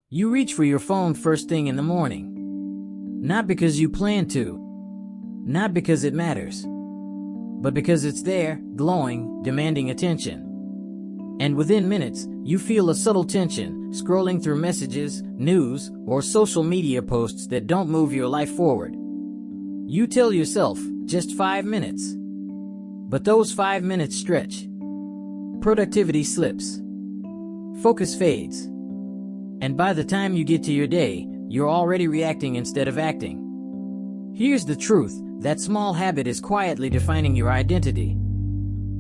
You reach for your phone first thing in the morning. Not because you plan to, not because it matters, but because it's there, glowing, demanding attention. And within minutes, you feel a subtle tension, scrolling through messages, news, or social media posts that don't move your life forward. You tell yourself, just 5 minutes. But those 5 minutes stretch. Productivity slips. Focus fades. And by the time you get to your day, you're already reacting instead of acting. Here's the truth, that small habit is quietly defining your identity.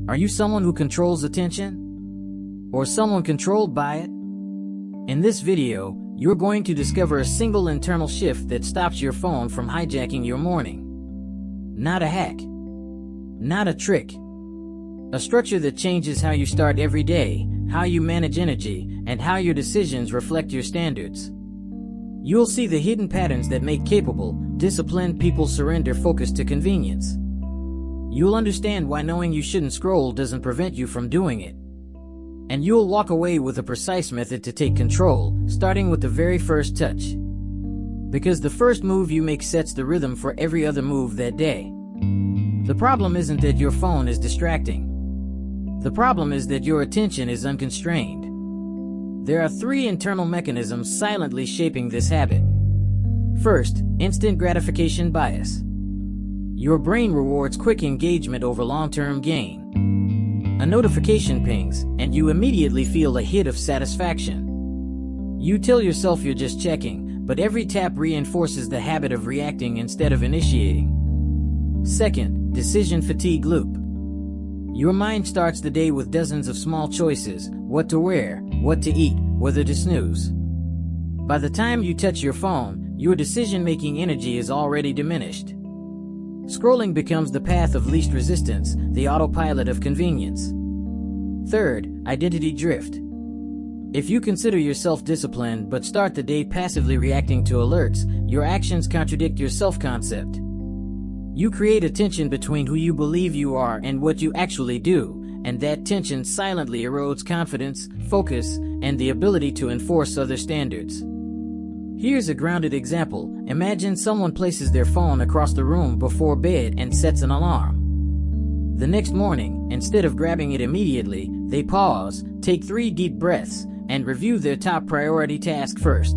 Are you someone who controls attention? Or someone controlled by it? In this video, you're going to discover a single internal shift that stops your phone from hijacking your morning. Not a hack. Not a trick. A structure that changes how you start every day, how you manage energy, and how your decisions reflect your standards. You'll see the hidden patterns that make capable, disciplined people surrender focus to convenience. You'll understand why knowing you shouldn't scroll doesn't prevent you from doing it. And you'll walk away with a precise method to take control, starting with the very first touch. Because the first move you make sets the rhythm for every other move that day. The problem isn't that your phone is distracting. The problem is that your attention is unconstrained. There are 3 internal mechanisms silently shaping this habit. First, instant gratification bias. Your brain rewards quick engagement over long-term gain. A notification pings, and you immediately feel a hit of satisfaction. You tell yourself you're just checking, but every tap reinforces the habit of reacting instead of initiating. Second, decision fatigue loop. Your mind starts the day with dozens of small choices: what to wear, what to eat, whether to snooze. By the time you touch your phone, your decision-making energy is already diminished. Scrolling becomes the path of least resistance, the autopilot of convenience. Third, identity drift. If you consider yourself disciplined but start the day passively reacting to alerts, your actions contradict your self-concept. You create a tension between who you believe you are and what you actually do, and that tension silently erodes confidence, focus, and the ability to enforce other standards. Here's a grounded example. Imagine someone places their phone across the room before bed and sets an alarm. The next morning, instead of grabbing it immediately, they pause, take 3 deep breaths, and review their top priority task first.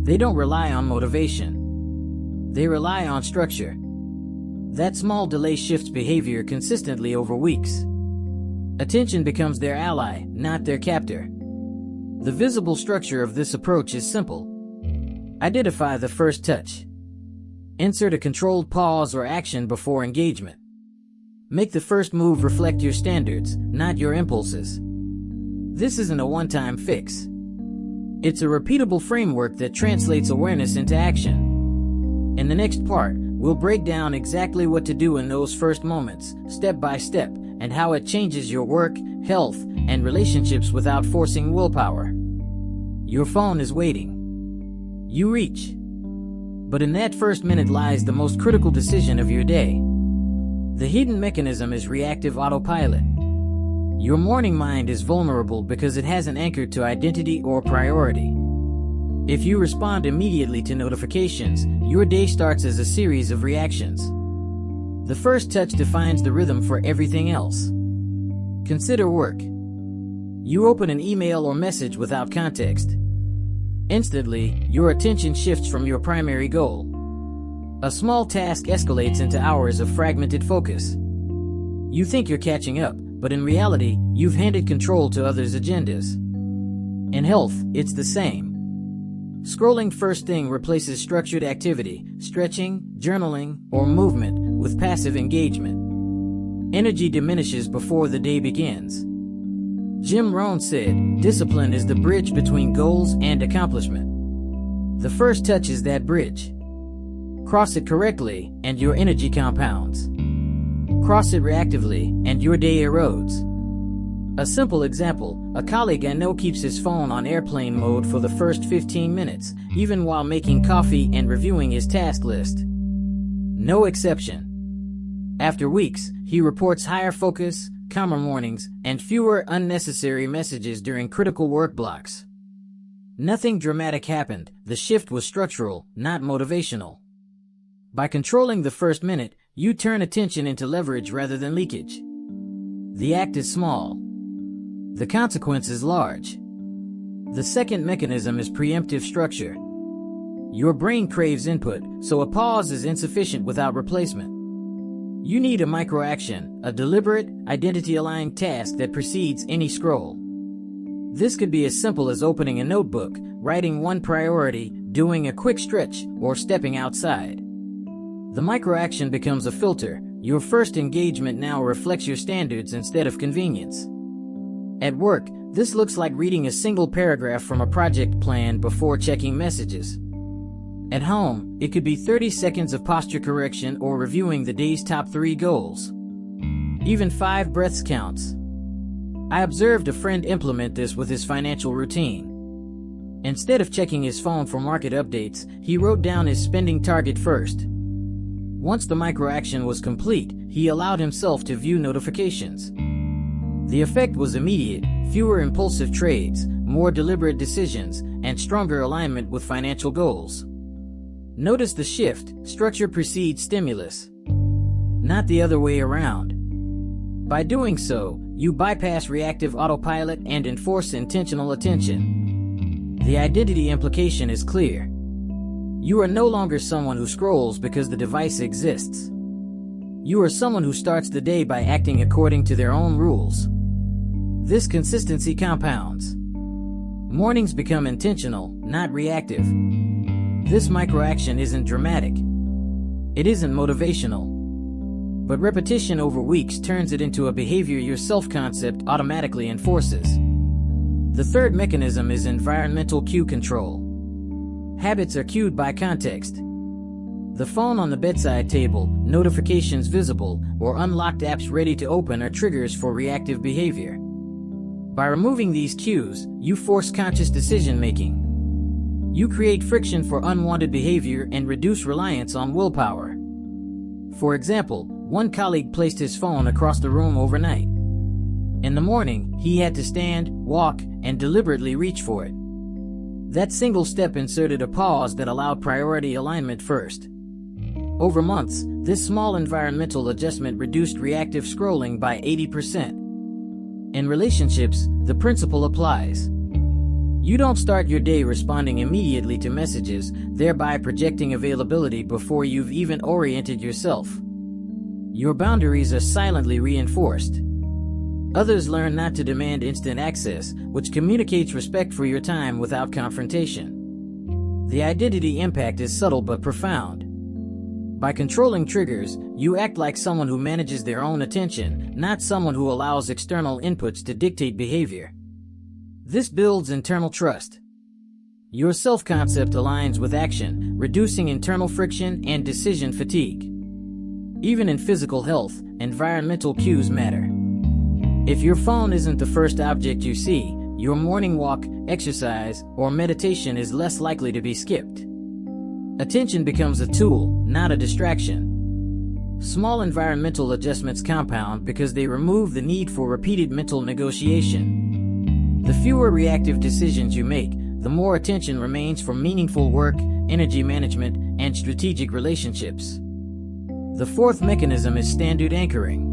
They don't rely on motivation. They rely on structure. That small delay shifts behavior consistently over weeks. Attention becomes their ally, not their captor. The visible structure of this approach is simple. Identify the first touch. Insert a controlled pause or action before engagement. Make the first move reflect your standards, not your impulses. This isn't a one-time fix. It's a repeatable framework that translates awareness into action. In the next part, we'll break down exactly what to do in those first moments, step by step, and how it changes your work, health, and relationships without forcing willpower. Your phone is waiting. You reach. But in that first minute lies the most critical decision of your day. The hidden mechanism is reactive autopilot. Your morning mind is vulnerable because it hasn't anchored to identity or priority. If you respond immediately to notifications, your day starts as a series of reactions. The first touch defines the rhythm for everything else. Consider work. You open an email or message without context. Instantly, your attention shifts from your primary goal. A small task escalates into hours of fragmented focus. You think you're catching up, but in reality, you've handed control to others' agendas. In health, it's the same. Scrolling first thing replaces structured activity, stretching, journaling, or movement, with passive engagement. Energy diminishes before the day begins. Rohn said, discipline is the bridge between goals and accomplishment. The first touch is that bridge. Cross it correctly, and your energy compounds. Cross it reactively, and your day erodes. A simple example, a colleague I know keeps his phone on airplane mode for the first 15 minutes, even while making coffee and reviewing his task list. No exception. After weeks, he reports higher focus, calmer mornings, and fewer unnecessary messages during critical work blocks. Nothing dramatic happened. The shift was structural, not motivational. By controlling the first minute, you turn attention into leverage rather than leakage. The act is small. The consequence is large. The second mechanism is preemptive structure. Your brain craves input, so a pause is insufficient without replacement. You need a microaction, a deliberate, identity-aligned task that precedes any scroll. This could be as simple as opening a notebook, writing one priority, doing a quick stretch, or stepping outside. The microaction becomes a filter. Your first engagement now reflects your standards instead of convenience. At work, this looks like reading a single paragraph from a project plan before checking messages. At home, it could be 30 seconds of posture correction or reviewing the day's top 3 goals. Even 5 breaths counts. I observed a friend implement this with his financial routine. Instead of checking his phone for market updates, he wrote down his spending target first. Once the microaction was complete, he allowed himself to view notifications. The effect was immediate: fewer impulsive trades, more deliberate decisions, and stronger alignment with financial goals. Notice the shift: structure precedes stimulus, not the other way around. By doing so, you bypass reactive autopilot and enforce intentional attention. The identity implication is clear. You are no longer someone who scrolls because the device exists. You are someone who starts the day by acting according to their own rules. This consistency compounds. Mornings become intentional, not reactive. This microaction isn't dramatic. It isn't motivational. But repetition over weeks turns it into a behavior your self-concept automatically enforces. The third mechanism is environmental cue control. Habits are cued by context. The phone on the bedside table, notifications visible, or unlocked apps ready to open are triggers for reactive behavior. By removing these cues, you force conscious decision-making. You create friction for unwanted behavior and reduce reliance on willpower. For example, one colleague placed his phone across the room overnight. In the morning, he had to stand, walk, and deliberately reach for it. That single step inserted a pause that allowed priority alignment first. Over months, this small environmental adjustment reduced reactive scrolling by 80%. In relationships, the principle applies. You don't start your day responding immediately to messages, thereby projecting availability before you've even oriented yourself. Your boundaries are silently reinforced. Others learn not to demand instant access, which communicates respect for your time without confrontation. The identity impact is subtle but profound. By controlling triggers, you act like someone who manages their own attention, not someone who allows external inputs to dictate behavior. This builds internal trust. Your self-concept aligns with action, reducing internal friction and decision fatigue. Even in physical health, environmental cues matter. If your phone isn't the first object you see, your morning walk, exercise, or meditation is less likely to be skipped. Attention becomes a tool, not a distraction. Small environmental adjustments compound because they remove the need for repeated mental negotiation. The fewer reactive decisions you make, the more attention remains for meaningful work, energy management, and strategic relationships. The fourth mechanism is standard anchoring.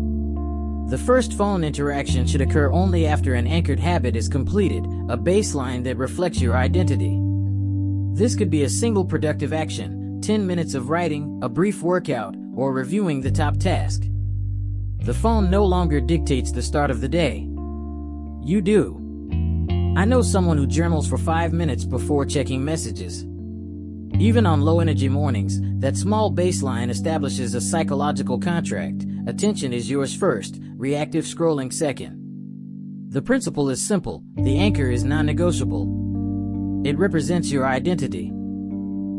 The first phone interaction should occur only after an anchored habit is completed, a baseline that reflects your identity. This could be a single productive action, 10 minutes of writing, a brief workout, or reviewing the top task. The phone no longer dictates the start of the day. You do. I know someone who journals for 5 minutes before checking messages. Even on low-energy mornings, that small baseline establishes a psychological contract. Attention is yours first, reactive scrolling second. The principle is simple: the anchor is non-negotiable. It represents your identity.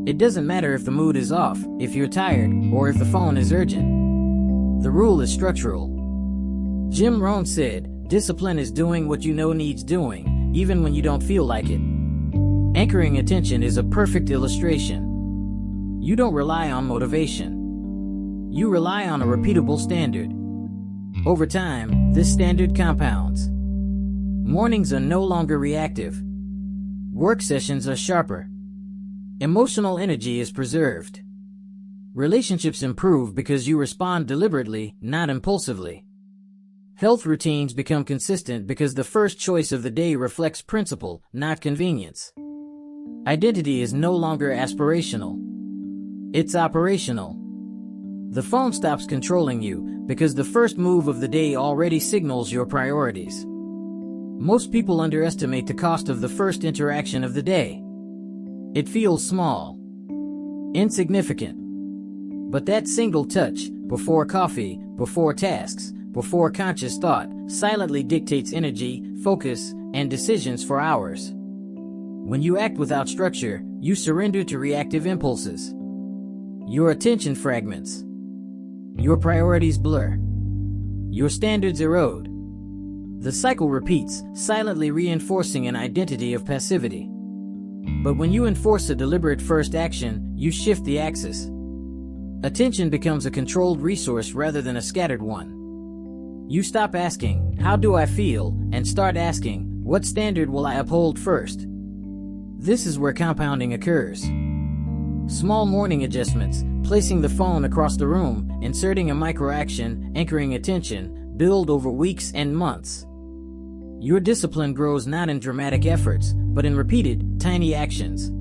It doesn't matter if the mood is off, if you're tired, or if the phone is urgent. The rule is structural. Rohn said, "Discipline is doing what you know needs doing, even when you don't feel like it." Anchoring attention is a perfect illustration. You don't rely on motivation. You rely on a repeatable standard. Over time, this standard compounds. Mornings are no longer reactive. Work sessions are sharper. Emotional energy is preserved. Relationships improve because you respond deliberately, not impulsively. Health routines become consistent because the first choice of the day reflects principle, not convenience. Identity is no longer aspirational. It's operational. The phone stops controlling you because the first move of the day already signals your priorities. Most people underestimate the cost of the first interaction of the day. It feels small, insignificant. But that single touch, before coffee, before tasks, before conscious thought, silently dictates energy, focus, and decisions for hours. When you act without structure, you surrender to reactive impulses. Your attention fragments. Your priorities blur. Your standards erode. The cycle repeats, silently reinforcing an identity of passivity. But when you enforce a deliberate first action, you shift the axis. Attention becomes a controlled resource rather than a scattered one. You stop asking, "How do I feel?" and start asking, "What standard will I uphold first?" This is where compounding occurs. Small morning adjustments, placing the phone across the room, inserting a micro-action, anchoring attention, build over weeks and months. Your discipline grows not in dramatic efforts, but in repeated, tiny actions.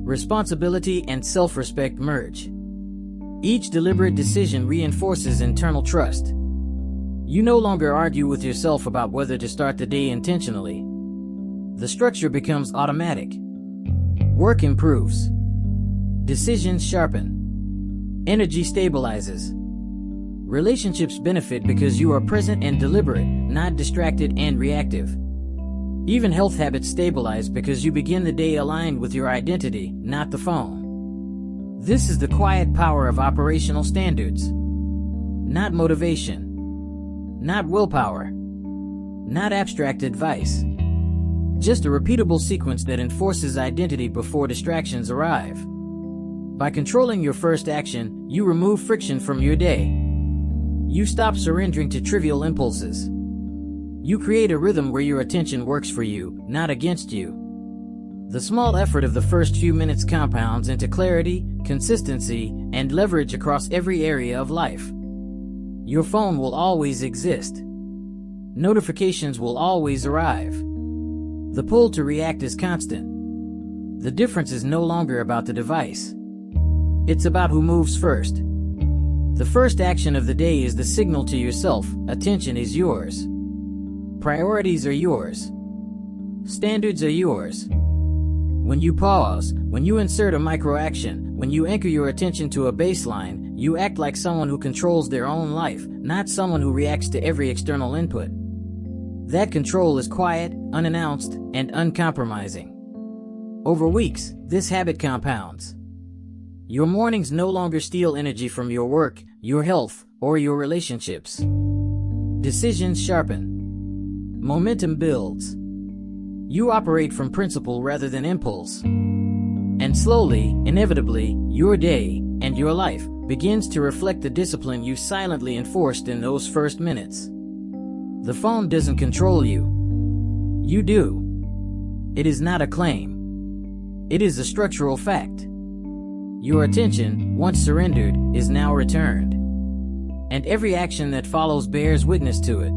Responsibility and self-respect merge. Each deliberate decision reinforces internal trust. You no longer argue with yourself about whether to start the day intentionally. The structure becomes automatic. Work improves. Decisions sharpen. Energy stabilizes. Relationships benefit because you are present and deliberate, not distracted and reactive. Even health habits stabilize because you begin the day aligned with your identity, not the phone. This is the quiet power of operational standards. Not motivation. Not willpower. Not abstract advice. Just a repeatable sequence that enforces identity before distractions arrive. By controlling your first action, you remove friction from your day. You stop surrendering to trivial impulses. You create a rhythm where your attention works for you, not against you. The small effort of the first few minutes compounds into clarity, consistency, and leverage across every area of life. Your phone will always exist. Notifications will always arrive. The pull to react is constant. The difference is no longer about the device. It's about who moves first. The first action of the day is the signal to yourself, attention is yours. Priorities are yours. Standards are yours. When you pause, when you insert a micro-action, when you anchor your attention to a baseline, you act like someone who controls their own life, not someone who reacts to every external input. That control is quiet, unannounced, and uncompromising. Over weeks, this habit compounds. Your mornings no longer steal energy from your work, your health, or your relationships. Decisions sharpen. Momentum builds. You operate from principle rather than impulse. And slowly, inevitably, your day and your life begins to reflect the discipline you silently enforced in those first minutes. The phone doesn't control you. You do. It is not a claim. It is a structural fact. Your attention, once surrendered, is now returned. And every action that follows bears witness to it.